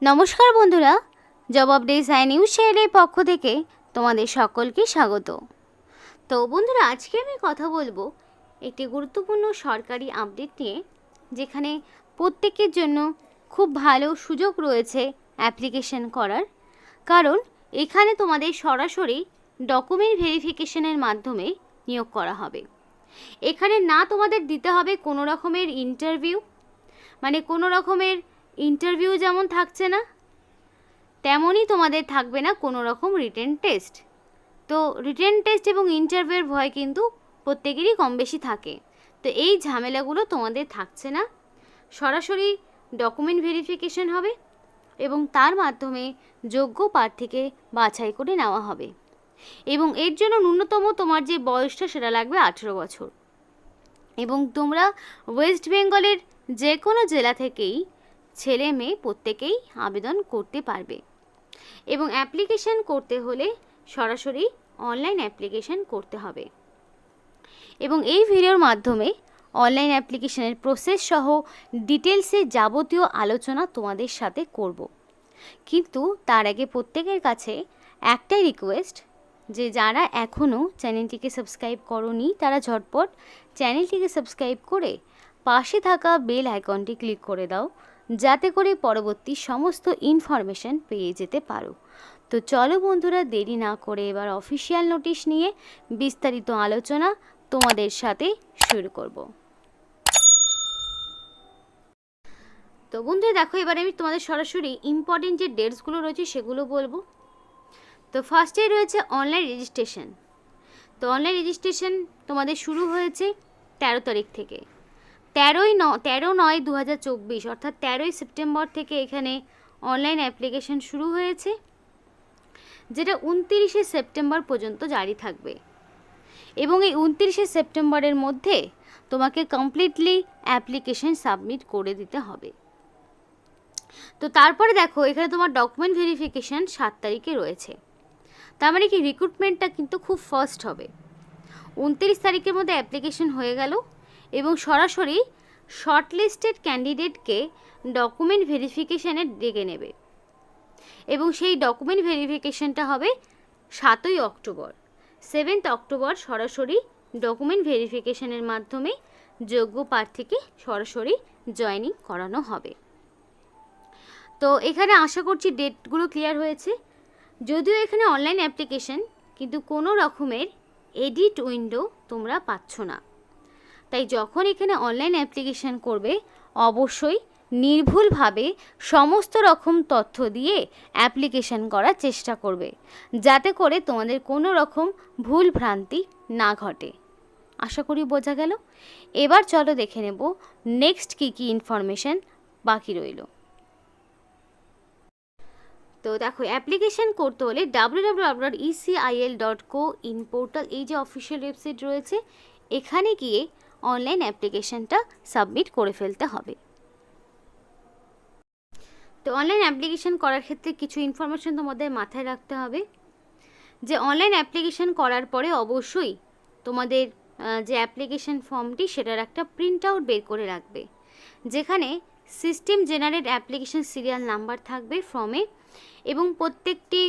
নমস্কার বন্ধুরা, job updates and news চ্যানেলের পক্ষ থেকে তোমাদের সকলকে স্বাগত। তো বন্ধুরা, আজকে আমি কথা বলবো একটি গুরুত্বপূর্ণ সরকারি আপডেট নিয়ে, যেখানে প্রত্যেকের জন্য খুব ভালো সুযোগ রয়েছে অ্যাপ্লিকেশন করার। কারণ এখানে তোমাদের সরাসরি ডকুমেন্ট ভেরিফিকেশনের মাধ্যমে নিয়োগ করা হবে। এখানে না তোমাদের দিতে হবে কোনো রকমের ইন্টারভিউ, মানে কোনো রকমের ইন্টারভিউ যেমন থাকছে না, তেমনই তোমাদের থাকবে না কোনো রকম রিটেন টেস্ট। তো রিটেন টেস্ট এবং ইন্টারভিউর ভয় কিন্তু প্রত্যেকেরই কম বেশি থাকে। তো এই ঝামেলাগুলো তোমাদের থাকছে না, সরাসরি ডকুমেন্ট ভেরিফিকেশন হবে এবং তার মাধ্যমে যোগ্য প্রার্থীকে বাছাই করে নেওয়া হবে। এবং এর জন্য ন্যূনতম তোমার যে বয়সটা সেটা লাগবে 18 বছর। এবং তোমরা ওয়েস্ট বেঙ্গলের যে কোনো জেলা থেকেই ছেলে মেয়ে প্রত্যেকেই আবেদন করতে পারবে। এবং অ্যাপ্লিকেশন করতে হলে সরাসরি অনলাইন অ্যাপ্লিকেশন করতে হবে। এবং এই ভিডিওর মাধ্যমে অনলাইন অ্যাপ্লিকেশনের প্রসেস সহ ডিটেলসে যাবতীয় আলোচনা তোমাদের সাথে করব। কিন্তু তার আগে প্রত্যেকের কাছে একটাই রিকোয়েস্ট, যে যারা এখনও চ্যানেলটিকে সাবস্ক্রাইব করোনি তারা ঝটপট চ্যানেলটিকে সাবস্ক্রাইব করে পাশে থাকা বেল আইকনটি ক্লিক করে দাও, যাতে করে পরবর্তী সমস্ত ইনফরমেশন পেয়ে যেতে পারো। তো চলো বন্ধুরা, দেরি না করে এবার অফিসিয়াল নোটিশ নিয়ে বিস্তারিত আলোচনা তোমাদের সাথে শুরু করব। তো বন্ধুরা দেখো, এবার আমি তোমাদের সরাসরি ইম্পর্টেন্ট যে ডেটসগুলো রয়েছে সেগুলো বলবো। তো ফার্স্টেই রয়েছে অনলাইন রেজিস্ট্রেশন। তো অনলাইন রেজিস্ট্রেশন তোমাদের শুরু হয়েছে 13 তারিখ থেকে। 13/9/2024 অর্থাৎ 13ই সেপ্টেম্বর থেকে এখানে অনলাইন অ্যাপ্লিকেশন শুরু হয়েছে, যেটা 29শে সেপ্টেম্বর পর্যন্ত জারি থাকবে। এবং এই 29শে সেপ্টেম্বরের মধ্যে তোমাকে কমপ্লিটলি অ্যাপ্লিকেশন সাবমিট করে দিতে হবে। তো তারপরে দেখো, এখানে তোমার ডকুমেন্ট ভেরিফিকেশান 7 তারিখে রয়েছে। তার মানে কি, রিক্রুটমেন্টটা কিন্তু খুব ফাস্ট হবে। 29 তারিখের মধ্যে অ্যাপ্লিকেশন হয়ে গেল এবং সরাসরি শর্টলিস্টেড ক্যান্ডিডেটকে ডকুমেন্ট ভেরিফিকেশানে ডেকে নেবে। এবং সেই ডকুমেন্ট ভেরিফিকেশানটা হবে 7ই অক্টোবর। 7th অক্টোবর সরাসরি ডকুমেন্ট ভেরিফিকেশানের মাধ্যমে যোগ্য প্রার্থীকে সরাসরি জয়েনিং করানো হবে। তো এখানে আশা করছি ডেটগুলো ক্লিয়ার হয়েছে। যদিও এখানে অনলাইন অ্যাপ্লিকেশন, কিন্তু কোনো রকমের এডিট উইন্ডো তোমরা পাচ্ছ না। তাই যখন এখানে অনলাইন অ্যাপ্লিকেশন করবে, অবশ্যই নির্ভুলভাবে সমস্ত রকম তথ্য দিয়ে অ্যাপ্লিকেশন করার চেষ্টা করবে, যাতে করে তোমাদের কোনো রকম ভুল ভ্রান্তি না ঘটে। আশা করি বোঝা গেল। এবার চলো দেখে নেব নেক্সট কী কী ইনফরমেশন বাকি রইল। তো দেখো, অ্যাপ্লিকেশন করতে হলে www.ecil.co.in পোর্টাল, এই যে অফিসিয়াল ওয়েবসাইট রয়েছে, এখানে গিয়ে অনলাইন অ্যাপ্লিকেশনটা সাবমিট করে ফেলতে হবে। তো অনলাইন অ্যাপ্লিকেশন করার ক্ষেত্রে কিছু ইনফরমেশন তোমাদের মাথায় রাখতে হবে। যে অনলাইন অ্যাপ্লিকেশন করার পরে অবশ্যই তোমাদের যে অ্যাপ্লিকেশন ফর্মটি সেটার একটা প্রিন্ট আউট বের করে রাখবে, যেখানে system generate application serial number থাকবে ফর্মে। এবং প্রত্যেকটি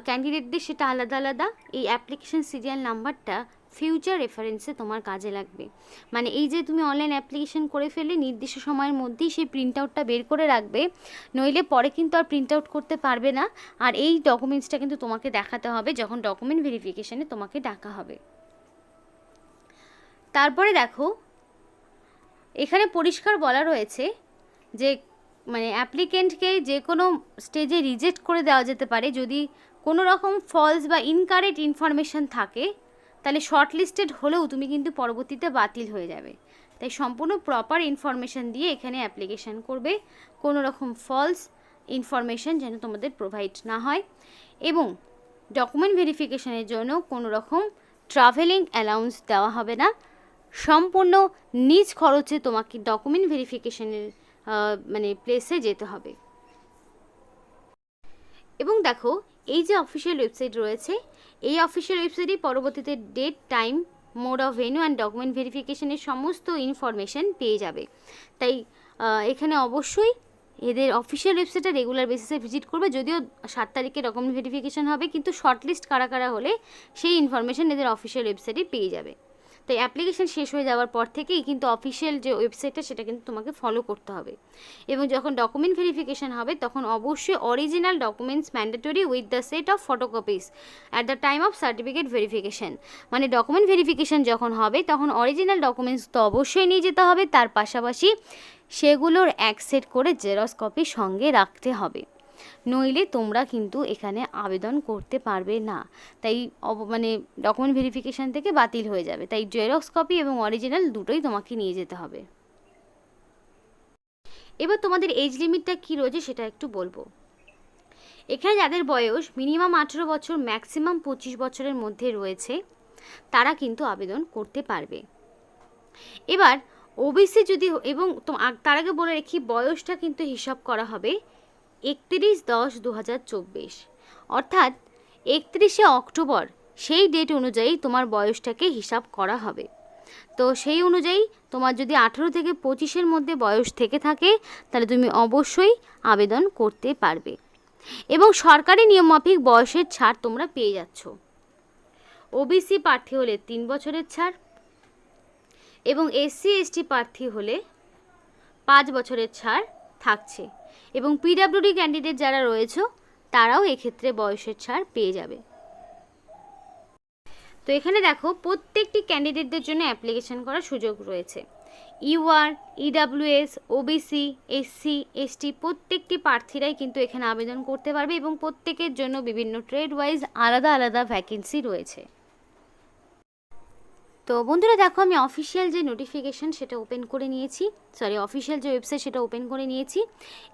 ক্যান্ডিডেটদের সেটা আলাদা আলাদা। এই অ্যাপ্লিকেশন সিরিয়াল নাম্বারটা ফিউচার রেফারেন্সে তোমার কাজে লাগবে। মানে এই যে তুমি অনলাইন অ্যাপ্লিকেশন করে ফেললে, নির্দিষ্ট সময়ের মধ্যেই সেই প্রিন্ট আউটটা বের করে রাখবে, নইলে পরে কিন্তু আর প্রিন্ট আউট করতে পারবে না। আর এই ডকুমেন্টসটা কিন্তু তোমাকে দেখাতে হবে যখন ডকুমেন্ট ভেরিফিকেশানে তোমাকে ডাকা হবে। তারপরে দেখো, এখানে পরিষ্কার বলা রয়েছে যে মানে অ্যাপ্লিকেন্টকে যে কোনো স্টেজে রিজেক্ট করে দেওয়া যেতে পারে যদি কোনো রকম ফলস বা ইনকারেক্ট ইনফরমেশান থাকে। তাহলে শর্ট লিস্টেড হলেও তুমি কিন্তু পরবর্তীতে বাতিল হয়ে যাবে। তাই সম্পূর্ণ প্রপার ইনফরমেশান দিয়ে এখানে অ্যাপ্লিকেশান করবে, কোনো রকম ফলস ইনফরমেশান যেন তোমাদের প্রোভাইড না হয়। এবং ডকুমেন্ট ভেরিফিকেশানের জন্য কোনো রকম ট্রাভেলিং অ্যালাউন্স দেওয়া হবে না। সম্পূর্ণ নিজ খরচে তোমাকে ডকুমেন্ট ভেরিফিকেশানের মানে প্লেসে যেতে হবে। এবং দেখো, এই যে অফিসিয়াল ওয়েবসাইট রয়েছে, এই অফিসিয়াল ওয়েবসাইটে পরবর্তীতে date, time, mode of venue and document ভেরিফিকেশনের সমস্ত ইনফরমেশান পেয়ে যাবে। তাই এখানে অবশ্যই এদের অফিসিয়াল ওয়েবসাইটটা রেগুলার বেসিসে ভিজিট করবে। যদিও 7 তারিখে ডকুমেন্ট ভেরিফিকেশন হবে, কিন্তু শর্টলিস্ট কারা কারা হলে সেই ইনফরমেশন এদের অফিসিয়াল ওয়েবসাইটে পেয়ে যাবে। তাই অ্যাপ্লিকেশন শেষ হয়ে যাওয়ার পর থেকেই কিন্তু অফিসিয়াল যে ওয়েবসাইটটা সেটা কিন্তু তোমাকে ফলো করতে হবে। এবং যখন ডকুমেন্ট ভেরিফিকেশন হবে তখন অবশ্যই original documents mandatory with the set of photocopies at the time of certificate verification. মানে ডকুমেন্ট ভেরিফিকেশন যখন হবে তখন অরিজিনাল ডকুমেন্টস তো অবশ্যই নিয়ে যেতে হবে, তার পাশাপাশি সেগুলোর এক সেট করে জেরক্স কপি সঙ্গে রাখতে হবে, নইলে তোমরা কিন্তু এখানে আবেদন করতে পারবে না। তাই মানে ডকুমেন্ট ভেরিফিকেশান থেকে বাতিল হয়ে যাবে। তাই জেরক্স কপি এবং অরিজিনাল দুটোই তোমাকে নিয়ে যেতে হবে। এবার তোমাদের এজ লিমিটটা কী রয়েছে সেটা একটু বলবো। এখানে যাদের বয়স মিনিমাম 18 বছর ম্যাক্সিমাম 25 বছরের মধ্যে রয়েছে তারা কিন্তু আবেদন করতে পারবে। এবার ওবিসি যদি, এবং তার আগে বলে রেখি বয়সটা কিন্তু হিসাব করা হবে 31/10/2024, অর্থাৎ 31শে অক্টোবর সেই ডেট অনুযায়ী তোমার বয়সটাকে হিসাব করা হবে। তো সেই অনুযায়ী তোমার যদি 18 থেকে 25-এর মধ্যে বয়স থেকে থাকে তাহলে তুমি অবশ্যই আবেদন করতে পারবে। এবং সরকারি নিয়মমাফিক বয়সের ছাড় তোমরা পেয়ে যাচ্ছ। ওবিসি প্রার্থী হলে 3 বছরের ছাড়, এবং এসসি এসটি প্রার্থী হলে 5 বছরের ছাড় থাকছে। এবং পিডাব্লিউডি ক্যান্ডিডেট যারা রয়েছে তারাও এক্ষেত্রে বয়সের ছাড় পেয়ে যাবে। তো এখানে দেখো প্রত্যেকটি ক্যান্ডিডেটদের জন্য অ্যাপ্লিকেশন করার সুযোগ রয়েছে। UR, EWS, OBC, SC, ST প্রত্যেকটি প্রার্থীরাই কিন্তু এখানে আবেদন করতে পারবে, এবং প্রত্যেকের জন্য বিভিন্ন ট্রেড ওয়াইজ আলাদা আলাদা ভ্যাকেন্সি রয়েছে। তো বন্ধুরা দেখো আমি অফিসিয়াল যে নোটিফিকেশান সেটা ওপেন করে নিয়েছি, অফিসিয়াল যে ওয়েবসাইট সেটা ওপেন করে নিয়েছি,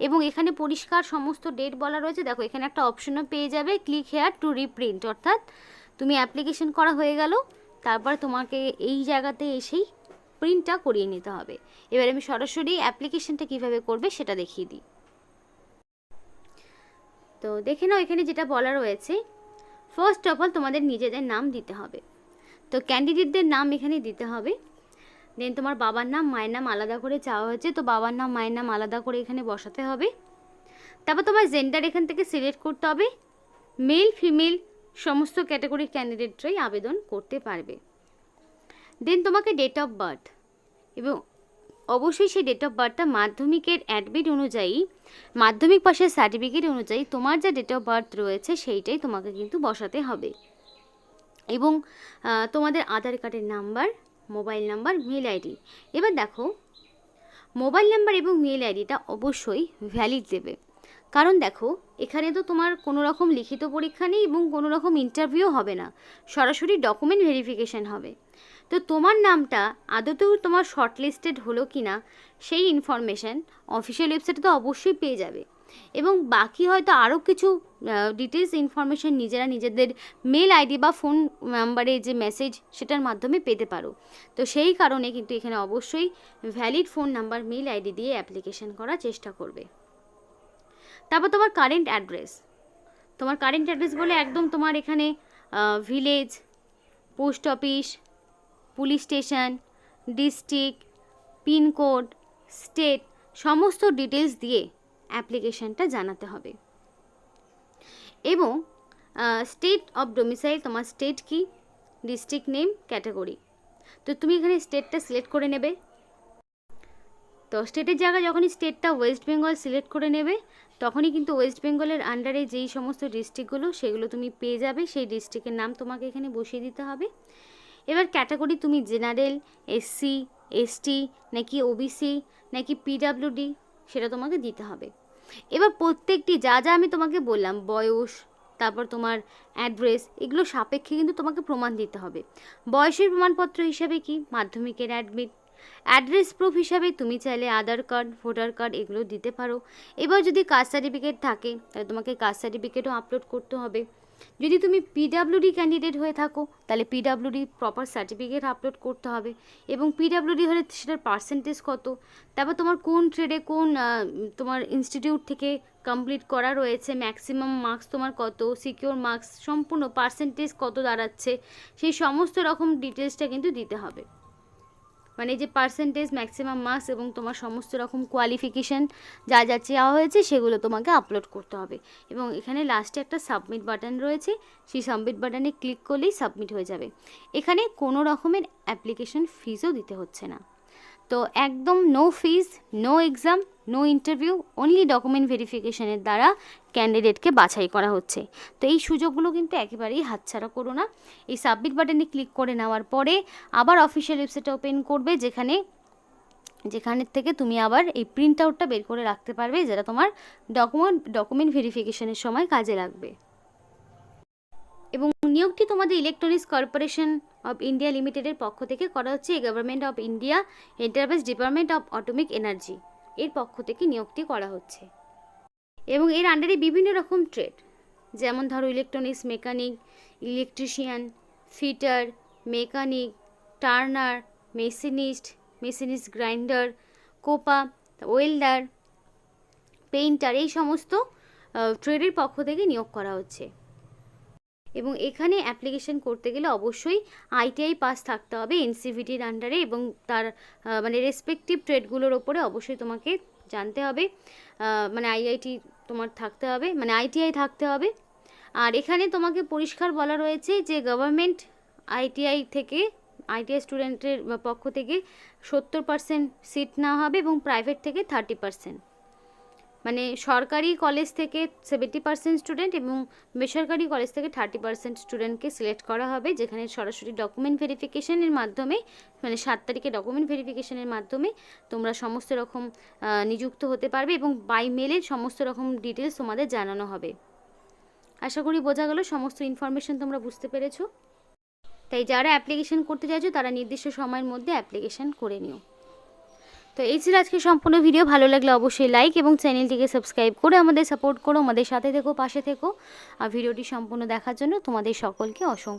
এবং এখানে পরিষ্কার সমস্ত ডেট বলা রয়েছে। দেখো এখানে একটা অপশনও পেয়ে যাবে, ক্লিক হেয়ার টু রিপ্রিন্ট, অর্থাৎ তুমি অ্যাপ্লিকেশন করা হয়ে গেল, তারপর তোমাকে এই জায়গাতে এসেই প্রিন্টটা করিয়ে নিতে হবে। এবার আমি সরাসরি অ্যাপ্লিকেশনটা কিভাবে করবে সেটা দেখিয়ে দিই। তো দেখে নাও এখানে যেটা বলা রয়েছে, ফার্স্ট অফ অল তোমাদের নিজেদের নাম দিতে হবে। তো ক্যান্ডিডেটদের নাম এখানে দিতে হবে। দেন তোমার বাবার নাম মায়ের নাম আলাদা করে চাওয়া হয়েছে, তো বাবার নাম মায়ের নাম আলাদা করে এখানে বসাতে হবে। তারপর তোমার জেন্ডার এখান থেকে সিলেক্ট করতে হবে। মেল ফিমেল সমস্ত ক্যাটাগরির ক্যান্ডিডেটরাই আবেদন করতে পারবে। দেন তোমাকে ডেট অফ বার্থ, এবং অবশ্যই সেই ডেট অফ বার্থটা মাধ্যমিকের অ্যাডমিট অনুযায়ী, মাধ্যমিক পাশের সার্টিফিকেট অনুযায়ী তোমার যা ডেট অফ বার্থ রয়েছে সেইটাই তোমাকে কিন্তু বসাতে হবে। এবং তোমাদের আধার কার্ডের number, mobile number, mail ID. এবার দেখো মোবাইল নাম্বার এবং মেল আইডিটা অবশ্যই ভ্যালিড দেবে, কারণ দেখো এখানে তো তোমার কোনো রকম লিখিত পরীক্ষা নেই এবং কোনো রকম ইন্টারভিউ হবে না, সরাসরি ডকুমেন্ট ভেরিফিকেশান হবে। তো তোমার নামটা আদতেও তোমার শর্টলিস্টেড হলো কি না সেই ইনফরমেশান অফিসিয়াল ওয়েবসাইটে তো অবশ্যই পেয়ে যাবে। এবং বাকি হয়তো আরও কিছু ডিটেলস ইনফরমেশান নিজেরা নিজেদের মেল আইডি বা ফোন নাম্বারে যে মেসেজ সেটার মাধ্যমে পেতে পারো। তো সেই কারণে কিন্তু এখানে অবশ্যই valid phone number, mail ID দিয়ে অ্যাপ্লিকেশান করার চেষ্টা করবে। তারপর তোমার কারেন্ট অ্যাড্রেস, তোমার কারেন্ট অ্যাড্রেস বলে একদম তোমার এখানে village, post office, police station, district, pincode, state সমস্ত ডিটেলস দিয়ে অ্যাপ্লিকেশানটা জানাতে হবে। এবং স্টেট অফ ডোমিসাইল, তোমার স্টেট কি, ডিস্ট্রিক্ট নেম, ক্যাটাগরি। তো তুমি এখানে স্টেটটা সিলেক্ট করে নেবে। তো স্টেটের জায়গায় যখনই স্টেটটা ওয়েস্ট বেঙ্গল সিলেক্ট করে নেবে তখনই কিন্তু ওয়েস্ট বেঙ্গলের আন্ডারে যেই সমস্ত ডিস্ট্রিক্টগুলো সেগুলো তুমি পেয়ে যাবে, সেই ডিস্ট্রিক্টের নাম তোমাকে এখানে বসিয়ে দিতে হবে। এবার ক্যাটাগরি তুমি জেনারেল, এসসি, এসটি, নাকি ওবিসি, নাকি পিডাব্লিউডি সেটা তোমাকে দিতে হবে। এবার প্রত্যেকটি যা যা আমি তোমাকে বললাম, বয়স, তারপর তোমার অ্যাড্রেস, এগুলো সাপেক্ষে কিন্তু তোমাকে প্রমাণ দিতে হবে। বয়সের প্রমাণপত্র হিসাবে কি মাধ্যমিকের অ্যাডমিট, অ্যাড্রেস প্রুফ হিসাবে তুমি চাইলে আধার কার্ড, ভোটার কার্ড এগুলো দিতে পারো। এবার যদি কাস্ট সার্টিফিকেট থাকে তাহলে তোমাকে কাস্ট সার্টিফিকেটও আপলোড করতে হবে। যদি তুমি পিডাব্লিউডি ক্যান্ডিডেট হয়ে থাকো তাহলে পিডাব্লিউডি প্রপার সার্টিফিকেট আপলোড করতে হবে, এবং পিডাব্লিউডি হলে সেটার পার্সেন্টেজ কত, তারপর তোমার কোন ট্রেডে কোন তোমার ইনস্টিটিউট থেকে কমপ্লিট করা রয়েছে, ম্যাক্সিমাম মার্কস তোমার কত, সিকিউর মার্কস সম্পূর্ণ পার্সেন্টেজ কত দাঁড়াচ্ছে, সেই সমস্ত রকম ডিটেলসটা কিন্তু দিতে হবে। মানে যে পার্সেন্টেজ, ম্যাক্সিমাম মার্কস এবং তোমার সমস্ত রকম কোয়ালিফিকেশান যা যা চাওয়া হয়েছে সেগুলো তোমাকে আপলোড করতে হবে। এবং এখানে লাস্টে একটা সাবমিট বাটন রয়েছে, সেই সাবমিট বাটনে ক্লিক করলেই সাবমিট হয়ে যাবে। এখানে কোনো রকমের অ্যাপ্লিকেশন ফিজও দিতে হচ্ছে না। তো একদম no fees, no exam, no interview, only document ভেরিফিকেশনের দ্বারা ক্যান্ডিডেটকে বাছাই করা হচ্ছে। তো এই সুযোগগুলো কিন্তু একেবারেই হাতছাড়া করো না। এই সাবমিট বাটনে ক্লিক করে নেওয়ার পরে আবার অফিসিয়াল ওয়েবসাইট ওপেন করবে, যেখানে থেকে তুমি আবার এই প্রিন্ট আউটটা বের করে রাখতে পারবে, যেটা তোমার ডকুমেন্ট ভেরিফিকেশনের সময় কাজে লাগবে। এবং নিয়োগটি তোমাদের ইলেকট্রনিক্স কর্পোরেশন অফ ইন্ডিয়া লিমিটেডের পক্ষ থেকে করা হচ্ছে। Government of India enterprise department of atomic energy এর পক্ষ থেকে নিয়োগটি করা হচ্ছে। এবং এর আন্ডারে বিভিন্ন রকম ট্রেড, যেমন ধরো electronics mechanic, electrician, fitter, mechanic, turner, machinist grinder, COPA, welder, painter, এই সমস্ত ট্রেডের পক্ষ থেকে নিয়োগ করা হচ্ছে। এবং এখানে অ্যাপ্লিকেশন করতে গেলে অবশ্যই আইটিআই পাস থাকতে হবে এনসিভিটির আন্ডারে, এবং তার মানে রেসপেক্টিভ ট্রেডগুলোর ওপরে অবশ্যই তোমাকে জানতে হবে, মানে আইআইটি তোমার থাকতে হবে, মানে আইটিআই থাকতে হবে। আর এখানে তোমাকে পরিষ্কার বলা রয়েছে যে গভর্নমেন্ট আইটিআই স্টুডেন্টের পক্ষ থেকে 70% সিট নেওয়া হবে এবং প্রাইভেট থেকে 30%, মানে সরকারি কলেজ থেকে 70% স্টুডেন্ট এবং বেসরকারি কলেজ থেকে 30% স্টুডেন্টকে সিলেক্ট করা হবে, যেখানে সরাসরি ডকুমেন্ট ভেরিফিকেশনের মাধ্যমে, মানে 7 তারিখে ডকুমেন্ট ভেরিফিকেশনের মাধ্যমে তোমরা সমস্ত রকম নিযুক্ত হতে পারবে এবং বাই মেলের সমস্ত রকম ডিটেলস তোমাদের জানানো হবে। আশা করি বোঝা গেল, সমস্ত ইনফরমেশন তোমরা বুঝতে পেরেছো। তাই যারা অ্যাপ্লিকেশন করতে চাইছো তারা নির্দিষ্ট সময়ের মধ্যে অ্যাপ্লিকেশন করে নিও। তো এই ছিল আজকে সম্পূর্ণ ভিডিও। ভালো লাগলে অবশ্যই লাইক এবং চ্যানেলটিকে সাবস্ক্রাইব করে আমাদের সাপোর্ট করো, আমাদের সাথে থেকো, পাশে থেকো। আর ভিডিওটি সম্পূর্ণ দেখার জন্য তোমাদের সকলকে অসংখ্য